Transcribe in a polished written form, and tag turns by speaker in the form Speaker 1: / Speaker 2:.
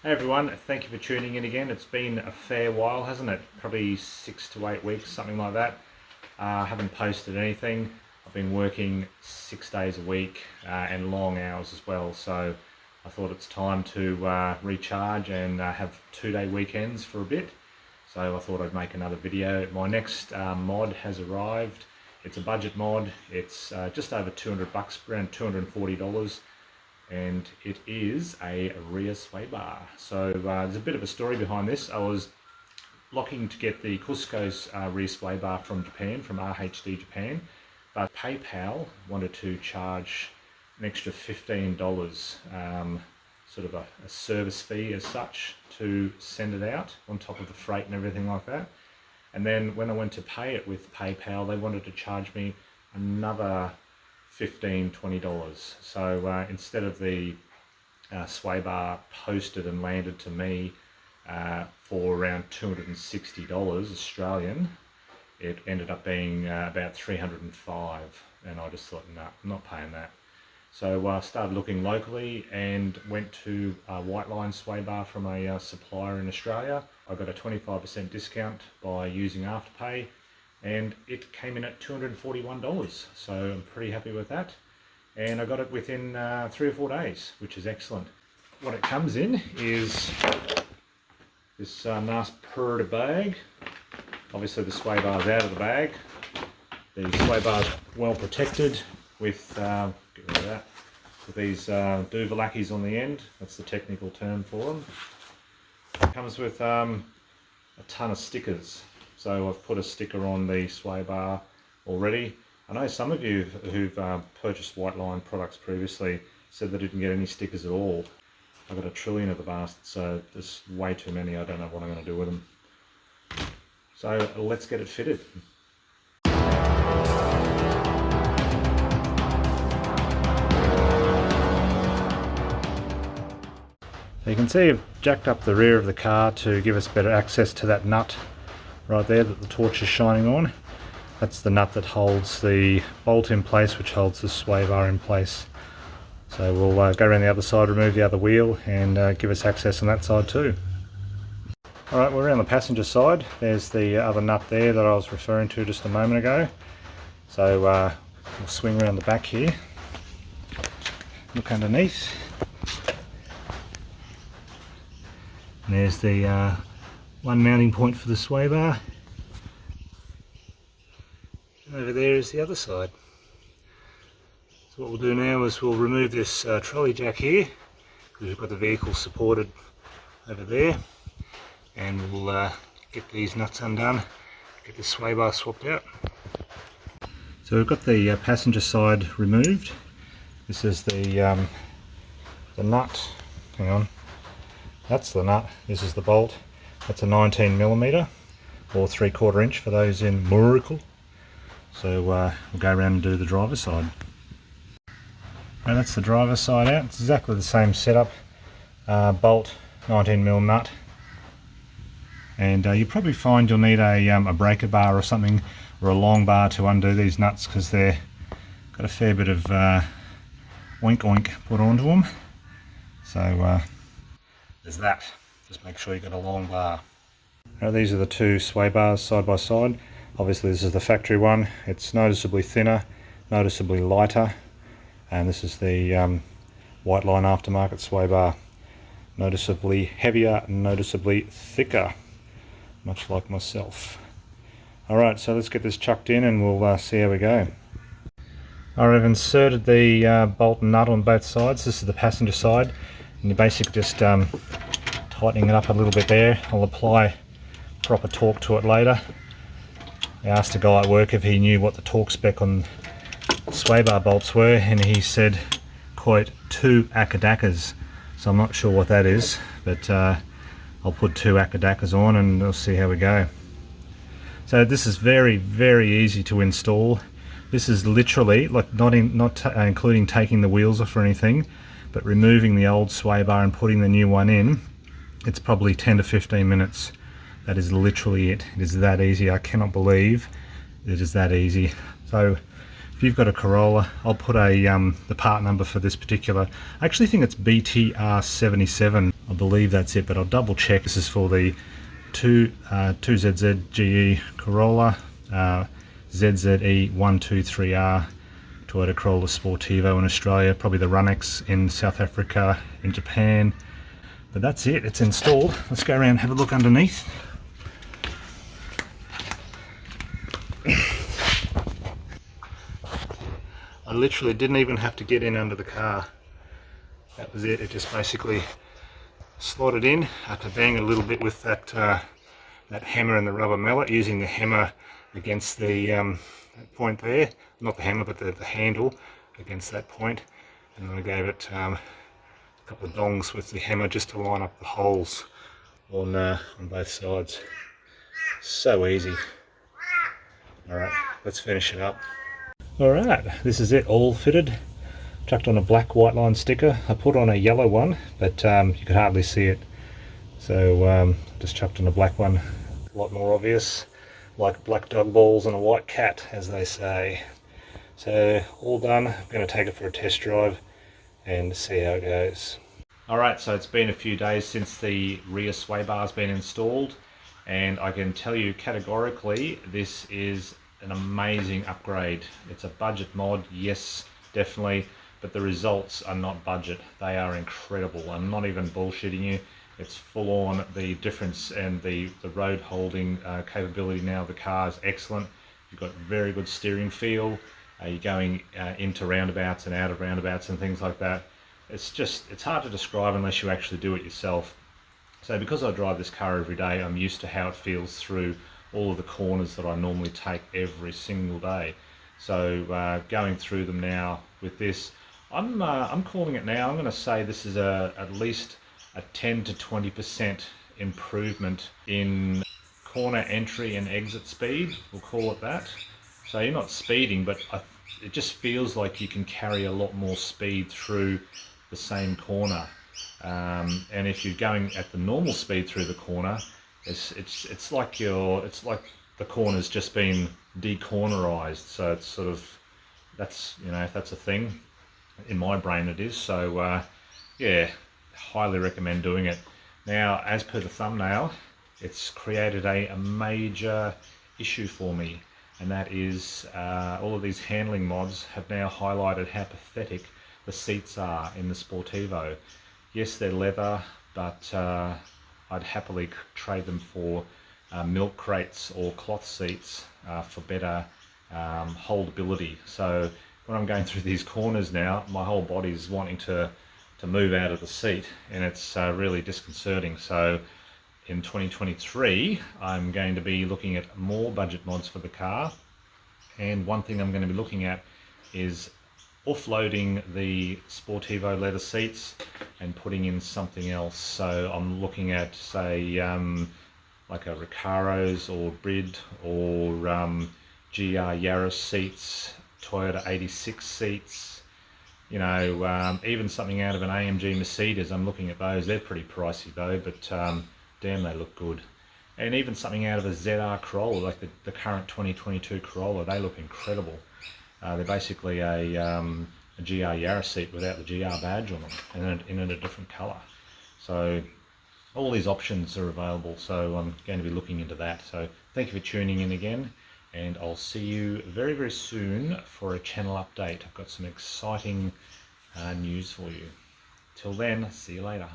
Speaker 1: Hey everyone, thank you for tuning in again. It's been a fair while, hasn't it? Probably 6 to 8 weeks, something like that. I haven't posted anything. I've been working 6 days a week and long hours as well, so I thought it's time to recharge and have 2-day weekends for a bit. So I thought I'd make another video. My next mod has arrived. It's a budget mod. It's just over 200 bucks, around $240. And it is a rear sway bar. So there's a bit of a story behind this. I was looking to get the Cusco's rear sway bar from Japan, from RHD Japan, but PayPal wanted to charge an extra $15, sort of a service fee as such, to send it out on top of the freight and everything like that. And then when I went to pay it with PayPal, they wanted to charge me another $15–20. So instead of the sway bar posted and landed to me for around $260 Australian, it ended up being about $305, and I just thought, no, I'm not paying that. So I started looking locally and went to a white line sway bar from a supplier in Australia. I got a 25% discount by using Afterpay, and it came in at $241, so I'm pretty happy with that. And I got it within 3 or 4 days, which is excellent. What it comes in is this nice purred bag. Obviously the sway bar's out of the bag. The sway bar's well protected with, get rid of that, with these Duvalakis on the end. That's the technical term for them. It comes with a ton of stickers. So I've put a sticker on the sway bar already. I know some of you who've purchased white line products previously said they didn't get any stickers at all. I've got a trillion of the bastards, so there's way too many. I don't know what I'm going to do with them. So let's get it fitted. So you can see I've jacked up the rear of the car to give us better access to that nut right there that the torch is shining on. That's the nut that holds the bolt in place, which holds the sway bar in place. So we'll go around the other side, remove the other wheel, and give us access on that side too. Alright, we're around the passenger side. There's the other nut there that I was referring to just a moment ago. So we'll swing around the back here, look underneath, and there's the one mounting point for the sway bar. And over there is the other side. So what we'll do now is we'll remove this trolley jack here, because we've got the vehicle supported over there, and we'll get these nuts undone, get the sway bar swapped out. So we've got the passenger side removed. This is the nut. Hang on. That's the nut. This is the bolt. That's a 19mm or 3/4 inch for those in Muracle. So we'll go around and do the driver's side. Now that's the driver's side out. It's exactly the same setup. Bolt, 19mm nut, and you probably find you'll need a breaker bar or something, or a long bar to undo these nuts, because they've got a fair bit of oink oink put onto them. So there's that. Just make sure you've got a long bar. Now these are the two sway bars side by side. Obviously this is the factory one. It's noticeably thinner, noticeably lighter, and this is the white line aftermarket sway bar. Noticeably heavier, noticeably thicker, much like myself. Alright, so let's get this chucked in and we'll see how we go. Alright, I've inserted the bolt and nut on both sides. This is the passenger side, and you're basically just tightening it up a little bit there. I'll apply proper torque to it later. I asked a guy at work if he knew what the torque spec on sway bar bolts were, and he said, quote, 2 akadakas. So I'm not sure what that is, but I'll put 2 akadakas on and we'll see how we go. So this is very, very easy to install. This is literally, like, not including taking the wheels off or anything, but removing the old sway bar and putting the new one in. It's probably 10 to 15 minutes. That is literally it. It is that easy. I cannot believe it is that easy. So if you've got a Corolla, I'll put the part number for this particular, I actually think it's BTR77. I believe that's it, but I'll double check. This is for the 2ZZ GE Corolla, ZZE 123R Toyota Corolla Sportivo in Australia, probably the Runex in South Africa, in Japan. But that's it, it's installed. Let's go around and have a look underneath. I literally didn't even have to get in under the car. That was it. It just basically slotted in. I had to bang a little bit with that that hammer and the rubber mallet, using the hammer against the that point there. Not the hammer, but the handle against that point. And then I gave it a couple of dongs with the hammer just to line up the holes on both sides. So easy. Alright, let's finish it up. Alright, this is it, all fitted. Chucked on a black white line sticker. I put on a yellow one, but you could hardly see it. So just chucked on a black one. A lot more obvious. Like black dog balls and a white cat, as they say. So all done. I'm going to take it for a test drive and see how it goes. Alright, so it's been a few days since the rear sway bar's been installed, and I can tell you categorically this is an amazing upgrade. It's a budget mod, yes, definitely, but the results are not budget. They are incredible. I'm not even bullshitting you. It's full on. The difference and the road holding capability now of the car is excellent. You've got very good steering feel. You're going into roundabouts and out of roundabouts and things like that. It's hard to describe unless you actually do it yourself. So because I drive this car every day, I'm used to how it feels through all of the corners that I normally take every single day. So going through them now with this, I'm calling it now. I'm going to say this is at least a 10 to 20% improvement in corner entry and exit speed. We'll call it that. So you're not speeding, but it just feels like you can carry a lot more speed through the same corner. And if you're going at the normal speed through the corner, it's like the corner's just been decornerized. So it's sort of, that's, you know, if that's a thing, in my brain it is. So yeah, highly recommend doing it. Now, as per the thumbnail, it's created a major issue for me, and that is all of these handling mods have now highlighted how pathetic the seats are in the Sportivo. Yes, they're leather, but I'd happily trade them for milk crates or cloth seats for better holdability. So when I'm going through these corners now, my whole body's wanting to move out of the seat, and it's really disconcerting. So in 2023, I'm going to be looking at more budget mods for the car, and one thing I'm going to be looking at is offloading the Sportivo leather seats and putting in something else. So I'm looking at, say, like a Recaro's or Brid or GR Yaris seats, Toyota 86 seats, you know, even something out of an AMG Mercedes. I'm looking at those. They're pretty pricey though, but damn, they look good. And even something out of a ZR Corolla, like the current 2022 Corolla, they look incredible. They're basically a GR Yaris seat without the GR badge on them, and in a different colour. So all these options are available, so I'm going to be looking into that. So thank you for tuning in again, and I'll see you very, very soon for a channel update. I've got some exciting news for you. Till then, see you later.